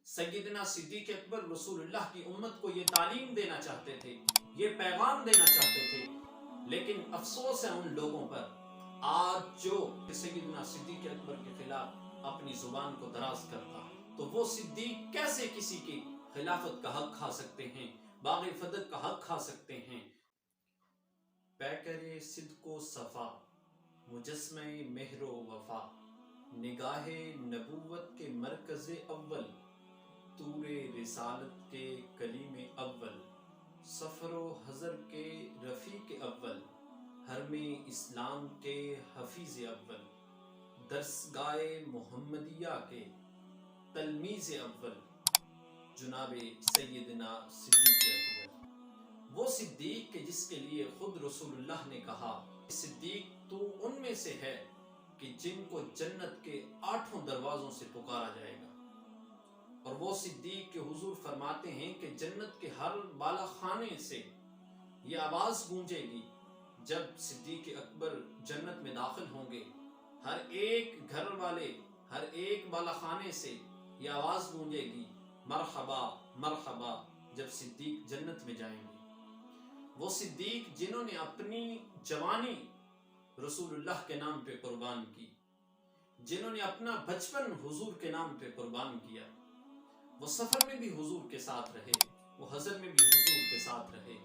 سیدنا صدیق اکبر رسول اللہ کی امت کو یہ تعلیم دینا چاہتے تھے، یہ پیغام دینا چاہتے تھے، لیکن افسوس ہے ان لوگوں پر آج جو سیدنا صدیق اکبر کے خلاف اپنی زبان کو دراز کرتا ہے، تو وہ صدیق کیسے کسی کی خلافت کا حق کھا سکتے ہیں، باغ فدق کا حق کھا سکتے ہیں؟ پیکر صدق و صفا، مجسمہ مہر و وفا، نگاہ نبوت کے مرکز اول، طور رسالت کے کلیم اول، سفر و حضر کے رفیق اول، حرم اسلام کے حفیظ اول، درسگاہ محمدیہ کے تلمیذ اول، جناب سیدنا صدیق اکبر، وہ صدیق کہ جس کے لیے خود رسول اللہ نے کہا، صدیق تو ان میں سے ہے کہ جن کو جنت کے 8 دروازوں سے پکارا جائے گا، اور وہ صدیق کہ حضور فرماتے ہیں کہ جنت کے ہر بالا خانے سے یہ آواز گونجے گی جب صدیق اکبر جنت میں داخل ہوں گے، ہر ایک گھر والے، ہر ایک بالا خانے سے یہ آواز گونجے گی، مرحبا مرحبا، جب صدیق جنت میں جائیں گے۔ وہ صدیق جنہوں نے اپنی جوانی رسول اللہ کے نام پہ قربان کی، جنہوں نے اپنا بچپن حضور کے نام پہ قربان کیا، وہ سفر میں بھی حضور کے ساتھ رہے، وہ حضر میں بھی حضور کے ساتھ رہے،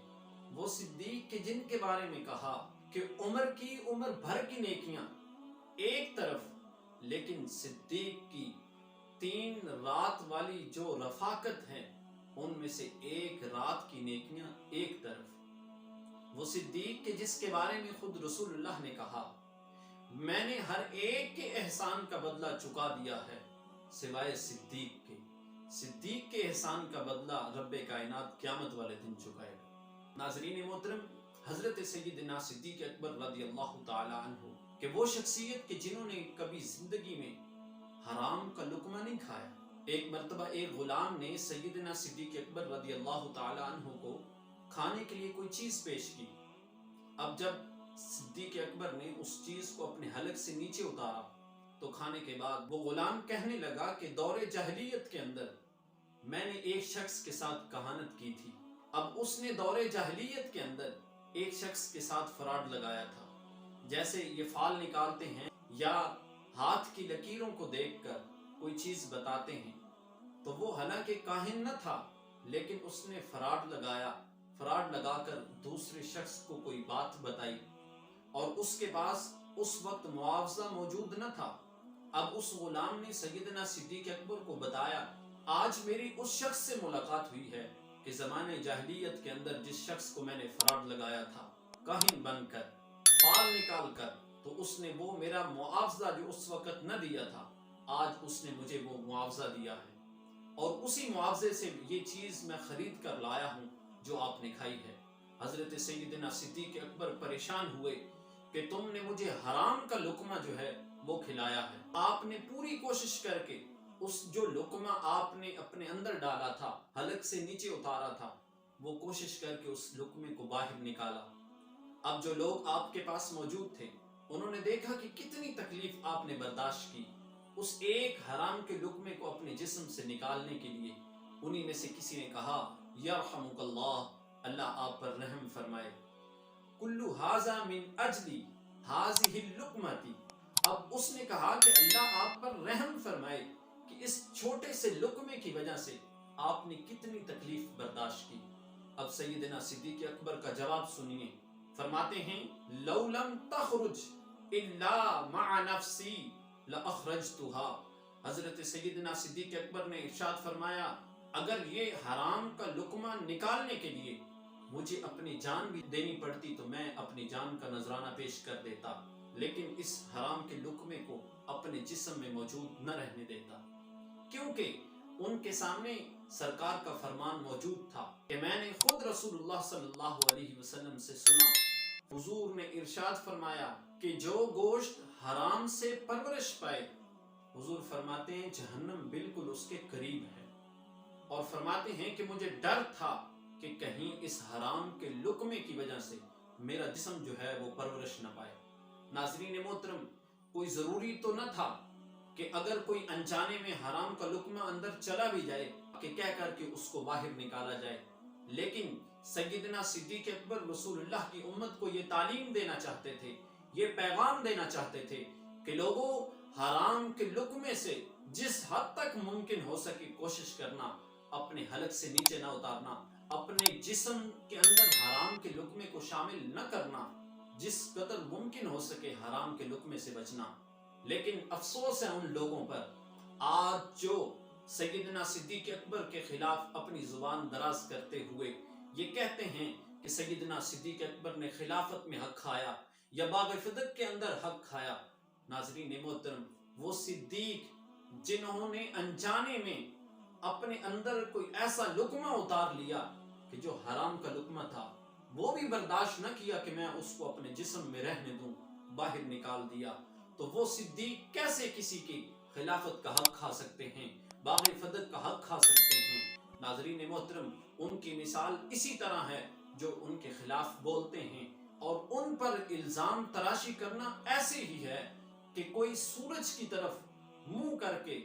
وہ صدیق کہ جن کے بارے میں کہا کہ عمر بھر کی نیکیاں ایک طرف، لیکن صدیق کی 3 رات والی جو رفاقت ہے ان میں سے 1 رات کی نیکیاں ایک طرف، وہ صدیق کہ جس کے بارے میں خود رسول اللہ نے کہا، میں نے ہر ایک کے احسان کا بدلہ چکا دیا ہے سوائے صدیق کے، صدیق کے احسان کا بدلہ رب کائنات قیامت والے دن چکائے گا۔ ناظرین محترم، حضرت سیدنا صدیق اکبر رضی اللہ تعالی عنہ کہ وہ شخصیت کہ جنہوں نے کبھی زندگی میں حرام کا لقمہ نہیں کھایا۔ ایک مرتبہ ایک غلام نے سیدنا صدیق اکبر رضی اللہ تعالی عنہ کو کھانے کے لیے کوئی چیز پیش کی۔ اب جب صدیق اکبر نے اس چیز کو اپنے حلق سے نیچے اتارا تو کھانے کے بعد وہ غلام کہنے لگا کہ دور جاہلیت کے اندر میں نے ایک شخص کے ساتھ کہانت کی تھی، اب اس نے دور جاہلیت کے اندر ایک شخص کے ساتھ فراڈ لگایا تھا، جیسے یہ فال نکالتے ہیں یا ہاتھ کی لکیروں کو دیکھ کر کوئی چیز بتاتے ہیں، تو وہ حالانکہ کاہن نہ تھا لیکن اس نے فراڈ لگا کر دوسرے شخص کو کوئی بات بتائی، اور اس کے پاس اس وقت معاوضہ موجود نہ تھا۔ اب اس غلام نے سیدنا صدیق اکبر کو بتایا، آج میری اس شخص سے ملاقات ہوئی ہے کہ زمانے جاہلیت کے اندر جس شخص کو میں نے فراڈ لگایا تھا کاہن بن کر، فال نکال کر، تو اس نے وہ میرا معاوضہ جو اس وقت نہ دیا تھا، آج اس نے مجھے وہ معاوضہ دیا ہے، اور اسی معاوضے سے یہ چیز میں خرید کر لایا ہوں جو آپ نے کھائی ہے۔ حضرت سیدنا صدیق اکبر پریشان ہوئے کہ تم نے مجھے حرام کا لقمہ جو ہے وہ کھلایا ہے۔ آپ نے پوری کوشش کر کے اس جو لقمہ آپ نے اپنے اندر ڈالا تھا، حلق سے نیچے اتارا تھا، وہ کوشش کر کے اس لقمے کو باہر نکالا۔ اب جو لوگ آپ کے پاس موجود تھے انہوں نے دیکھا کہ کتنی تکلیف آپ نے برداشت کی اس ایک حرام کے لقمے کو اپنے جسم سے نکالنے کے لیے۔ انہی میں سے کسی نے کہا، یرحمک اللہ، اللہ آپ پر رحم فرمائے، کل ھذا من اجلی ھذہ اللقمۃ، اب اس نے کہا کہ اللہ آپ پر رحم فرمائے کہ اس چھوٹے سے لقمے کی وجہ سے آپ نے کتنی تکلیف برداشت کی۔ اب سیدنا صدیق اکبر کا جواب سنیے، فرماتے ہیں، لو لم تخرج الا مع نفسی لاخرجتها، حضرت سیدنا صدیق اکبر نے ارشاد فرمایا، اگر یہ حرام کا لقمہ نکالنے کے لیے مجھے اپنی جان بھی دینی پڑتی تو میں اپنی جان کا نذرانہ پیش کر دیتا، لیکن اس حرام کے لقمے کو اپنے جسم میں موجود نہ رہنے دیتا، کیونکہ ان کے سامنے سرکار کا فرمان موجود تھا کہ میں نے خود رسول اللہ صلی اللہ علیہ وسلم سے سنا، حضور نے ارشاد فرمایا کہ جو گوشت حرام سے پرورش پائے، حضور فرماتے ہیں جہنم بالکل اس کے قریب ہے، اور فرماتے ہیں کہ مجھے ڈر تھا کہ کہیں اس حرام کے لقمے کی وجہ سے میرا جسم جو ہے وہ پرورش نہ پائے۔ ناظرین محترم، کوئی ضروری تو نہ تھا کہ اگر کوئی انجانے میں حرام کا لقمہ اندر چلا بھی جائے کہ کہہ کر کے اس کو باہر نکالا جائے، لیکن سیدنا صدیق اکبر رسول اللہ کی امت کو یہ تعلیم دینا چاہتے تھے، یہ پیغام دینا چاہتے تھے کہ لوگوں، حرام کے لقمے سے جس حد تک ممکن ہو سکے کوشش کرنا، اپنے حلق سے نیچے نہ اتارنا، اپنے جسم کے اندر حرام کے لقمے کو شامل نہ کرنا، جس قدر ممکن ہو سکے حرام کے لقمے سے بچنا۔ لیکن افسوس ہے ان لوگوں پر آج جو سیدنا صدیق اکبر کے خلاف اپنی زبان دراز کرتے ہوئے یہ کہتے ہیں کہ سیدنا صدیق اکبر نے خلافت میں حق کھایا یا باغ فدق کے اندر حق کھایا۔ ناظرین محترم، وہ صدیق جنہوں نے انجانے میں اپنے اندر کوئی ایسا لقمہ اتار لیا کہ جو حرام کا لقمہ تھا، وہ بھی برداشت نہ کیا کہ میں اس کو اپنے جسم میں رہنے دوں، باہر نکال دیا، تو وہ صدیق کیسے کسی کی خلافت کا حق کھا سکتے ہیں، باغ فدق کا حق کھا سکتے ہیں؟ ناظرین محترم، ان کی مثال اسی طرح ہے جو ان کے خلاف بولتے ہیں، اور ان پر الزام تراشی کرنا ایسے ہی ہے کہ کوئی سورج کی طرف منہ کر کے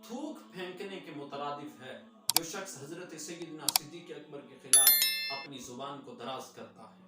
تھوک پھینکنے کے مترادف ہے جو شخص حضرت سیدنا صدیق اکبر کے خلاف اپنی زبان کو دراز کرتا ہے۔